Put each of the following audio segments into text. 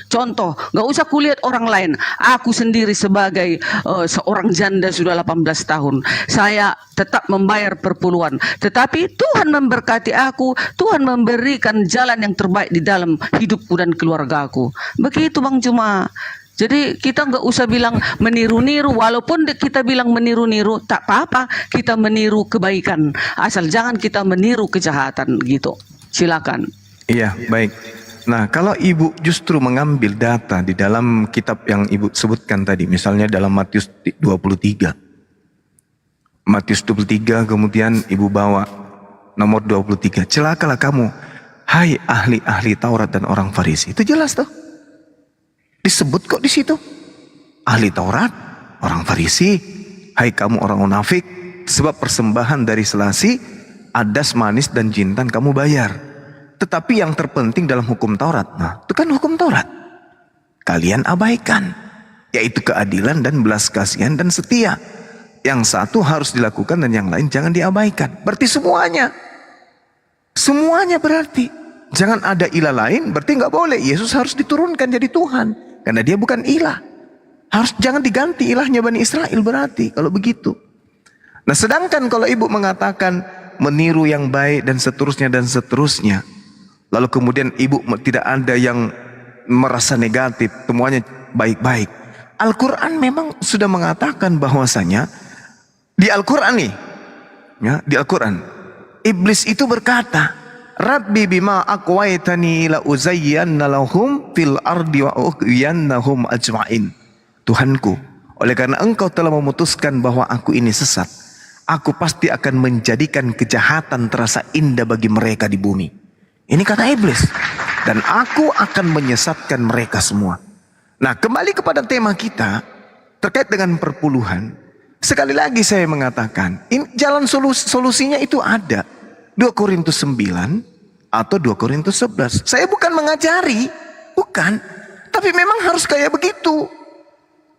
Contoh, nggak usah kulihat orang lain. Aku sendiri sebagai seorang janda sudah 18 tahun. Saya tetap membayar perpuluhan. Tetapi Tuhan memberkati aku. Tuhan memberikan jalan yang terbaik di dalam hidupku dan keluargaku. Begitu Bang Juma. Jadi kita nggak usah bilang meniru-niru. Walaupun kita bilang meniru-niru, tak apa-apa. Kita meniru kebaikan. Asal jangan kita meniru kejahatan gitu. Silakan. Iya, baik. Nah, kalau Ibu justru mengambil data di dalam kitab yang Ibu sebutkan tadi, misalnya dalam Matius 23. Matius 23 kemudian Ibu bawa nomor 23. Celakalah kamu, hai ahli-ahli Taurat dan orang Farisi. Itu jelas tuh. Disebut kok di situ. Ahli Taurat, orang Farisi, hai kamu orang munafik, sebab persembahan dari selasi, adas manis dan jintan kamu bayar. Tetapi yang terpenting dalam hukum Taurat, nah itu kan hukum Taurat, kalian abaikan, yaitu keadilan dan belas kasihan dan setia. Yang satu harus dilakukan dan yang lain jangan diabaikan. Berarti semuanya berarti. Jangan ada ilah lain, berarti nggak boleh. Yesus harus diturunkan jadi Tuhan, karena dia bukan ilah. Jangan diganti ilahnya Bani Israel berarti kalau begitu. Nah sedangkan kalau Ibu mengatakan meniru yang baik dan seterusnya, lalu kemudian Ibu tidak ada yang merasa negatif, semuanya baik-baik. Al-Quran memang sudah mengatakan bahwasanya di Al-Quran nih, ya, di Al-Quran, iblis itu berkata, Rabbi bima aqwaitani la uzayyanna lahum fil ardi wa ughwiyannahum ajma'in. Tuhanku, oleh karena engkau telah memutuskan bahwa aku ini sesat, aku pasti akan menjadikan kejahatan terasa indah bagi mereka di bumi. Ini kata iblis. Dan aku akan menyesatkan mereka semua. Nah, kembali kepada tema kita terkait dengan perpuluhan. Sekali lagi saya mengatakan, jalan solusinya itu ada. 2 Korintus 9 atau 2 Korintus 11. Saya bukan mengajari, bukan. Tapi memang harus kayak begitu.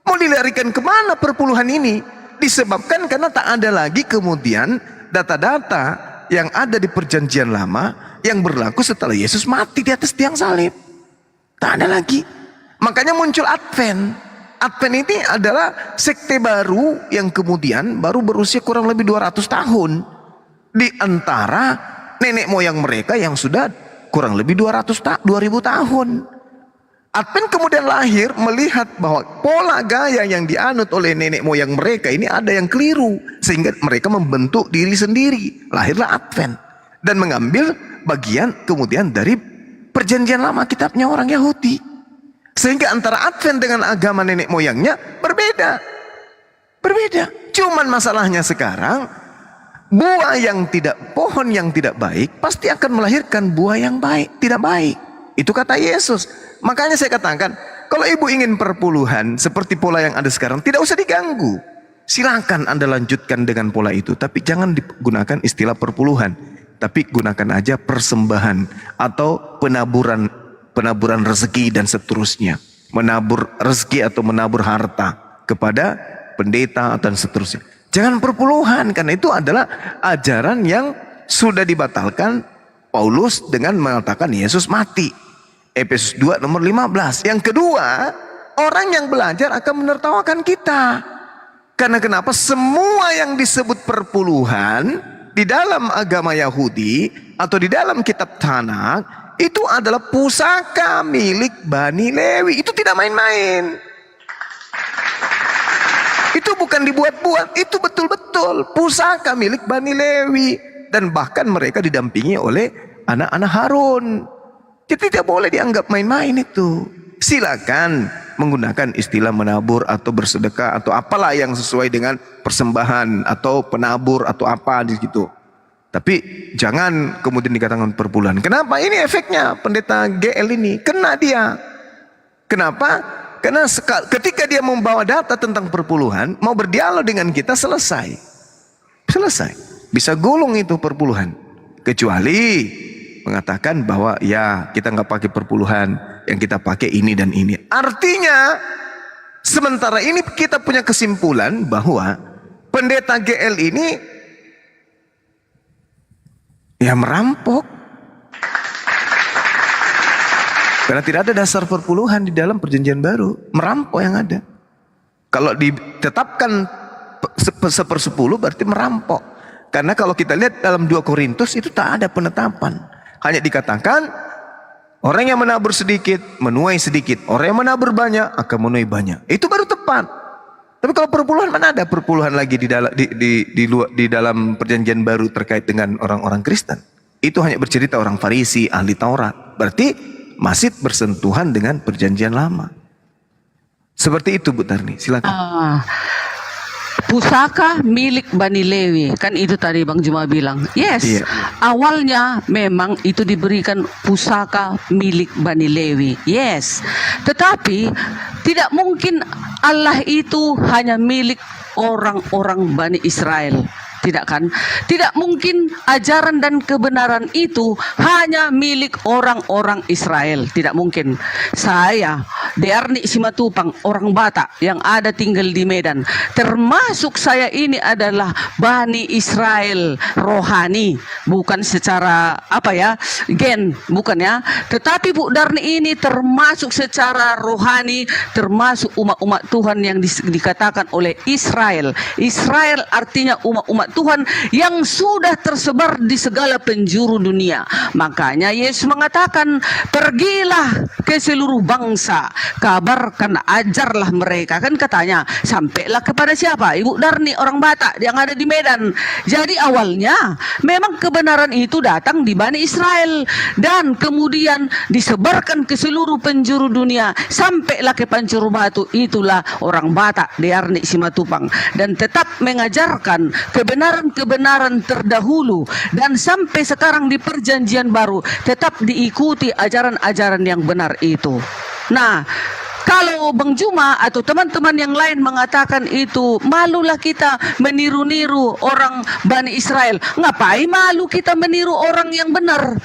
Mau dilarikan kemana perpuluhan ini? Disebabkan karena tak ada lagi kemudian data-data yang ada di perjanjian lama yang berlaku setelah Yesus mati di atas tiang salib. Tak ada lagi. Makanya muncul Advent. Advent ini adalah sekte baru yang kemudian baru berusia kurang lebih 200 tahun. Di antara nenek moyang mereka yang sudah kurang lebih 2000 tahun. Advent kemudian lahir melihat bahwa pola gaya yang dianut oleh nenek moyang mereka ini ada yang keliru. Sehingga mereka membentuk diri sendiri. Lahirlah Advent. Dan mengambil bagian kemudian dari perjanjian lama, kitabnya orang Yahudi. Sehingga antara Advent dengan agama nenek moyangnya berbeda. Cuman masalahnya sekarang, pohon yang tidak baik pasti akan melahirkan buah yang baik, tidak baik. Itu kata Yesus. Makanya saya katakan, kalau Ibu ingin perpuluhan seperti pola yang ada sekarang, tidak usah diganggu. Silakan Anda lanjutkan dengan pola itu, tapi jangan digunakan istilah perpuluhan, tapi gunakan aja persembahan atau penaburan rezeki dan seterusnya. Menabur rezeki atau menabur harta kepada pendeta dan seterusnya. Jangan perpuluhan, karena itu adalah ajaran yang sudah dibatalkan Paulus dengan mengatakan Yesus mati. Efesus 2 nomor 15. Yang kedua, orang yang belajar akan menertawakan kita. Karena kenapa? Semua yang disebut perpuluhan di dalam agama Yahudi atau di dalam kitab Tanakh itu adalah pusaka milik Bani Lewi. Itu tidak main-main. Itu bukan dibuat-buat, itu betul-betul pusaka milik Bani Lewi. Dan bahkan mereka didampingi oleh anak-anak Harun. Jadi tidak boleh dianggap main-main itu. Silakan menggunakan istilah menabur atau bersedekah atau apalah yang sesuai dengan persembahan atau penabur atau apa di situ. Tapi jangan kemudian dikatakan perpuluhan. Kenapa? Ini efeknya pendeta GL ini kena dia. Kenapa? Karena ketika dia membawa data tentang perpuluhan, mau berdialog dengan kita selesai. Bisa gulung itu perpuluhan. Kecuali mengatakan bahwa ya kita nggak pakai perpuluhan, yang kita pakai ini dan ini. Artinya sementara ini kita punya kesimpulan bahwa pendeta GL ini ya merampok. Karena tidak ada dasar perpuluhan di dalam perjanjian baru. Merampok yang ada. Kalau ditetapkan sepersepuluh berarti merampok. Karena kalau kita lihat dalam 2 Korintus itu tak ada penetapan. Hanya dikatakan orang yang menabur sedikit menuai sedikit. Orang yang menabur banyak akan menuai banyak. Itu baru tepat. Tapi kalau perpuluhan, mana ada perpuluhan lagi di dalam perjanjian baru terkait dengan orang-orang Kristen. Itu hanya bercerita orang Farisi, ahli Taurat. Berarti masih bersentuhan dengan perjanjian lama. Seperti itu Bu Tarni, silakan. Pusaka milik Bani Lewi, kan itu tadi Bang Juma bilang. Yes, Iya. awalnya memang itu diberikan pusaka milik Bani Lewi. Yes, tetapi tidak mungkin Allah itu hanya milik orang-orang Bani Israel. Tidak kan? Tidak mungkin ajaran dan kebenaran itu hanya milik orang-orang Israel. Tidak mungkin. Saya, Dearni Simatupang, orang Batak yang ada tinggal di Medan. Termasuk saya ini adalah Bani Israel rohani. Bukan secara gen. Bukan ya. Tetapi Bu Darni ini termasuk secara rohani. Termasuk umat-umat Tuhan yang dikatakan oleh Israel. Israel artinya umat-umat Tuhan yang sudah tersebar di segala penjuru dunia. Makanya Yesus mengatakan, pergilah ke seluruh bangsa, kabarkan, ajarlah mereka. Kan katanya, sampailah kepada siapa? Ibu Darni, orang Batak yang ada di Medan. Jadi awalnya memang kebenaran itu datang di Bani Israel dan kemudian disebarkan ke seluruh penjuru dunia. Sampailah ke Pancuru Batu, itulah orang Batak, Dearni Simatupang, dan tetap mengajarkan kebenaran terdahulu dan sampai sekarang di perjanjian baru tetap diikuti ajaran-ajaran yang benar itu. Nah, kalau Bang Juma atau teman-teman yang lain mengatakan itu, malulah kita meniru-niru orang Bani Israel. Ngapain malu kita meniru orang yang benar?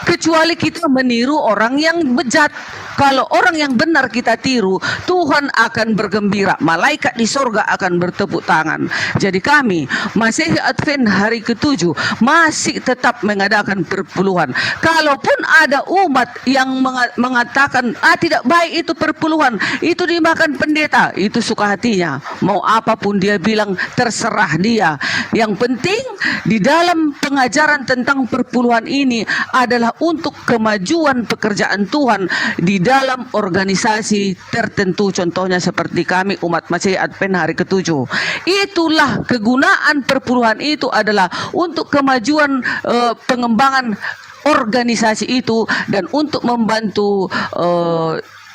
Kecuali kita meniru orang yang bejat. Kalau orang yang benar kita tiru, Tuhan akan bergembira, malaikat di sorga akan bertepuk tangan. Jadi kami Masehi Advent hari ke-7 masih tetap mengadakan perpuluhan. Kalaupun ada umat yang mengatakan tidak baik itu perpuluhan, itu dimakan pendeta, itu suka hatinya. Mau apapun dia bilang, terserah dia. Yang penting di dalam pengajaran tentang perpuluhan ini adalah untuk kemajuan pekerjaan Tuhan di dalam organisasi tertentu, contohnya seperti kami umat Masehi Advent hari ke-7. Itulah kegunaan perpuluhan itu adalah untuk kemajuan pengembangan organisasi itu dan untuk membantu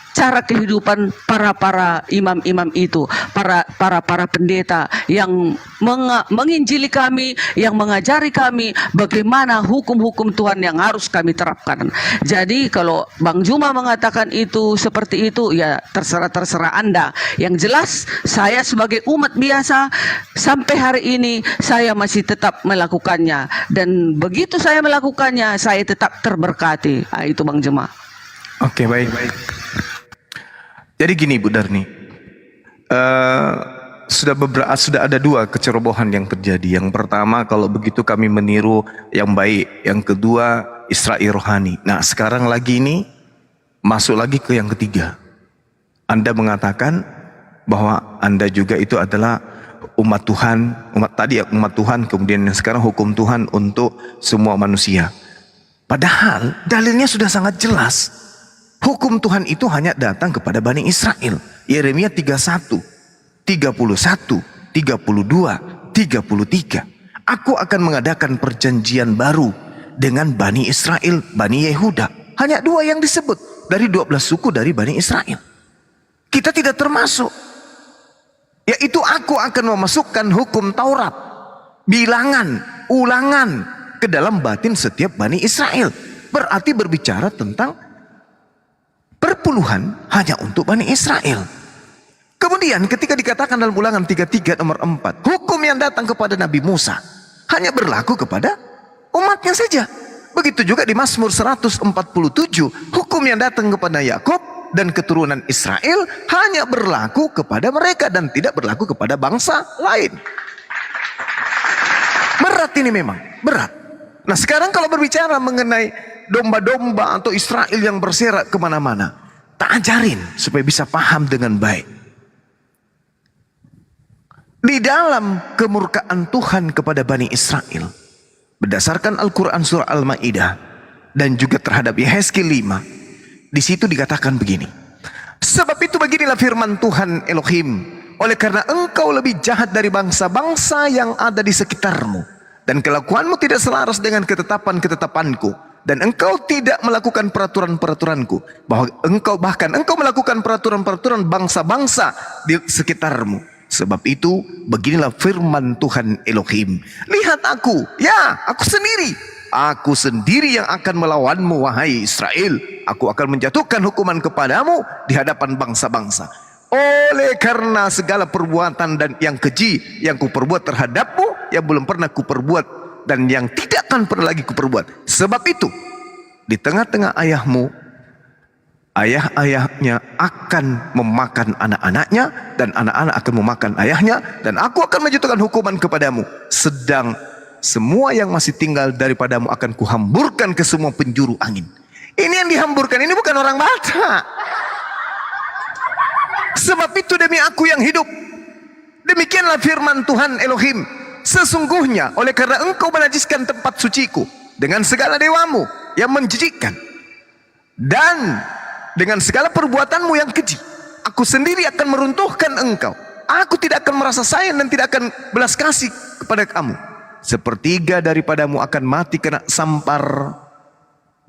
cara kehidupan para imam-imam itu, para pendeta yang menginjili kami, yang mengajari kami bagaimana hukum-hukum Tuhan yang harus kami terapkan. Jadi kalau Bang Juma mengatakan itu seperti itu, ya terserah Anda. Yang jelas saya sebagai umat biasa sampai hari ini saya masih tetap melakukannya, dan begitu saya melakukannya saya tetap terberkati. Itu Bang Juma. Oke, baik. Jadi gini Bu Darni, sudah ada 2 kecerobohan yang terjadi. Yang pertama, kalau begitu kami meniru yang baik. Yang kedua, Israel rohani. Nah sekarang lagi ini masuk lagi ke yang ketiga. Anda mengatakan bahwa Anda juga itu adalah umat Tuhan, umat Tuhan, kemudian yang sekarang hukum Tuhan untuk semua manusia. Padahal dalilnya sudah sangat jelas. Hukum Tuhan itu hanya datang kepada Bani Israel. Yeremia 31, 31, 32, 33. Aku akan mengadakan perjanjian baru dengan Bani Israel, Bani Yehuda. Hanya 2 yang disebut dari 12 suku dari Bani Israel. Kita tidak termasuk. Yaitu aku akan memasukkan hukum Taurat, bilangan, ulangan ke dalam batin setiap Bani Israel. Berarti berbicara tentang perpuluhan hanya untuk Bani Israel. Kemudian ketika dikatakan dalam Ulangan 33 nomor 4, hukum yang datang kepada Nabi Musa hanya berlaku kepada umatnya saja. Begitu juga di Mazmur 147, hukum yang datang kepada Yakub dan keturunan Israel hanya berlaku kepada mereka dan tidak berlaku kepada bangsa lain. Berat ini memang, berat. Nah sekarang kalau berbicara mengenai domba-domba atau Israel yang berserak kemana-mana. Tak ajarin supaya bisa paham dengan baik. Di dalam kemurkaan Tuhan kepada Bani Israel, berdasarkan Al-Quran surah Al-Ma'idah dan juga terhadap Yehezkiel 5, di situ dikatakan begini. Sebab itu beginilah firman Tuhan Elohim, oleh karena engkau lebih jahat dari bangsa-bangsa yang ada di sekitarmu, dan kelakuanmu tidak selaras dengan ketetapan-ketetapanku, dan engkau tidak melakukan peraturan-peraturanku, bahwa engkau melakukan peraturan-peraturan bangsa-bangsa di sekitarmu. Sebab itu beginilah firman Tuhan Elohim, lihat aku, ya aku sendiri yang akan melawanmu wahai Israel. Aku akan menjatuhkan hukuman kepadamu di hadapan bangsa-bangsa, oleh karena segala perbuatan dan yang keji yang kuperbuat terhadapmu, yang belum pernah kuperbuat dan yang tidak akan pernah lagi kuperbuat. Sebab itu di tengah-tengah ayahnya akan memakan anak-anaknya, dan anak-anak akan memakan ayahnya, dan aku akan menjatuhkan hukuman kepadamu. Sedang semua yang masih tinggal daripadamu akan kuhamburkan ke semua penjuru angin. Ini yang dihamburkan ini bukan orang Batak. Sebab itu demi aku yang hidup, demikianlah firman Tuhan Elohim, sesungguhnya oleh karena engkau menajiskan tempat suciku dengan segala dewamu yang menjijikkan, dan dengan segala perbuatanmu yang keji, aku sendiri akan meruntuhkan engkau. Aku tidak akan merasa sayang dan tidak akan belas kasih kepada kamu. Sepertiga daripadamu akan mati kena sampar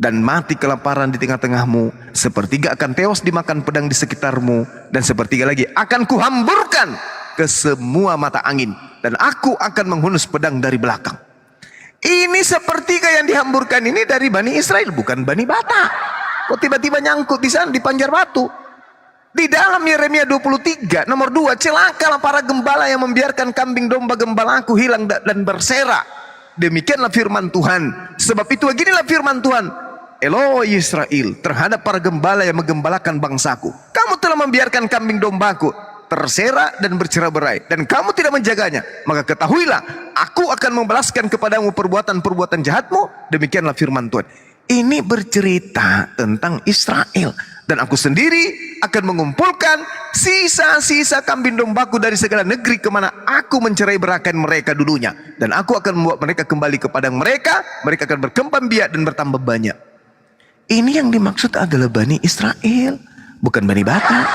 dan mati kelaparan di tengah-tengahmu. Sepertiga akan tewas dimakan pedang di sekitarmu, dan sepertiga lagi akan kuhamburkan ke semua mata angin, dan aku akan menghunus pedang dari belakang. Ini sepertiga yang dihamburkan ini dari Bani Israel, bukan Bani Batak. Kok tiba-tiba nyangkut di sana di Panjar Batu? Di dalam Yeremia 23 nomor 2, celakalah para gembala yang membiarkan kambing domba gembalaku hilang dan berserak. Demikianlah firman Tuhan. Sebab itu beginilah firman Tuhan Eloi Israel terhadap para gembala yang menggembalakan bangsaku. Kamu telah membiarkan kambing dombaku terserak dan bercerai-berai, dan kamu tidak menjaganya. Maka ketahuilah, aku akan membalaskan kepadamu perbuatan-perbuatan jahatmu. Demikianlah firman Tuhan. Ini bercerita tentang Israel, dan aku sendiri akan mengumpulkan sisa-sisa kambing dombaku dari segala negeri kemana aku mencerai beraikan mereka dulunya, dan aku akan membuat mereka kembali kepada mereka. Mereka akan berkembang biak dan bertambah banyak. Ini yang dimaksud adalah Bani Israel, bukan Bani Batak.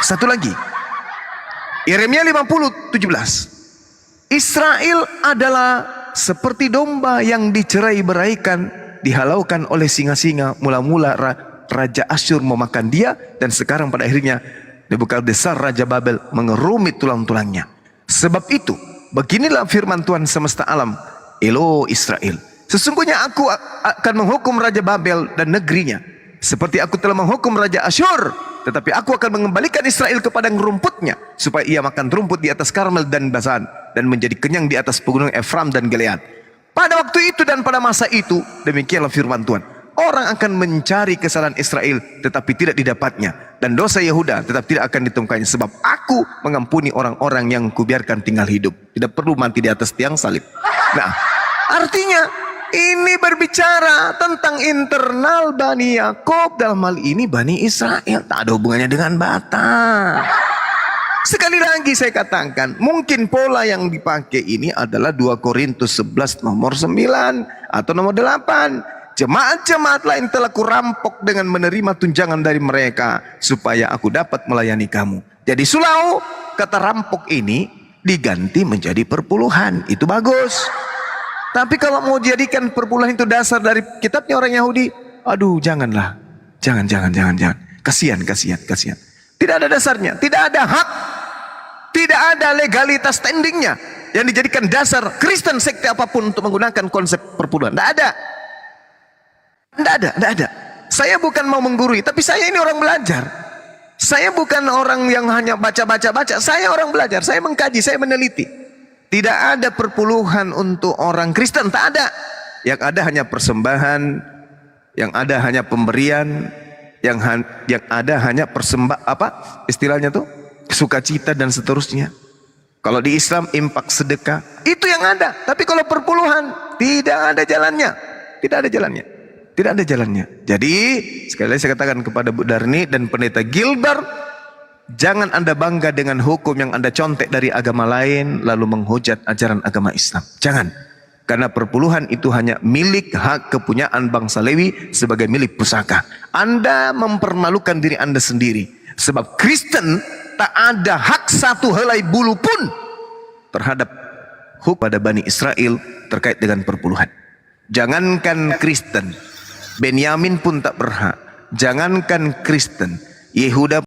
Satu lagi, Yeremia 50:17. Israel adalah seperti domba yang dicerai beraikan, dihalaukan oleh singa-singa. Mula-mula Raja Asyur memakan dia, dan sekarang pada akhirnya Nebukadnezar Raja Babel mengerumit tulang-tulangnya. Sebab itu beginilah firman Tuhan semesta alam, Elo Israel, sesungguhnya aku akan menghukum Raja Babel dan negerinya seperti aku telah menghukum Raja Asyur. Tetapi aku akan mengembalikan Israel ke padang rumputnya, supaya ia makan rumput di atas Karmel dan Basan, dan menjadi kenyang di atas pegunungan Efraim dan Gilead. Pada waktu itu dan pada masa itu, demikianlah firman Tuhan, orang akan mencari kesalahan Israel tetapi tidak didapatnya, dan dosa Yehuda tetap tidak akan ditemukannya. Sebab aku mengampuni orang-orang yang kubiarkan tinggal hidup, tidak perlu mati di atas tiang salib. Nah, artinya ini berbicara tentang internal Bani Yakob, dalam hal ini Bani Israel, tak ada hubungannya dengan Batak. Sekali lagi saya katakan, mungkin pola yang dipakai ini adalah 2 Korintus 11 nomor 9 atau nomor 8. Jemaat-jemaat lain telah kurampok dengan menerima tunjangan dari mereka, supaya aku dapat melayani kamu. Jadi sulau, kata rampok ini diganti menjadi perpuluhan. Itu bagus. Tapi kalau mau jadikan perpuluhan itu dasar dari kitabnya orang Yahudi, aduh janganlah. Jangan. Kasihan. Tidak ada dasarnya, tidak ada hak, tidak ada legalitas standingnya yang dijadikan dasar Kristen sekte apapun untuk menggunakan konsep perpuluhan. Tidak ada. Saya bukan mau menggurui, tapi saya ini orang belajar. Saya bukan orang yang hanya baca. Saya orang belajar, saya mengkaji, saya meneliti. Tidak ada perpuluhan untuk orang Kristen, tak ada. Yang ada hanya persembahan, yang ada hanya pemberian, yang ada hanya istilahnya tuh, sukacita dan seterusnya. Kalau di Islam infak sedekah, itu yang ada. Tapi kalau perpuluhan tidak ada jalannya. Tidak ada jalannya. Jadi sekali lagi saya katakan kepada Bu Darni dan Pendeta Gilbert, jangan Anda bangga dengan hukum yang Anda contek dari agama lain lalu menghujat ajaran agama Islam. Jangan. Karena perpuluhan itu hanya milik hak kepunyaan bangsa Lewi sebagai milik pusaka. Anda mempermalukan diri Anda sendiri. Sebab Kristen tak ada hak satu helai bulu pun terhadap hukum pada Bani Israel terkait dengan perpuluhan. Jangankan Kristen, Benyamin pun tak berhak. Jangankan Kristen, Yehuda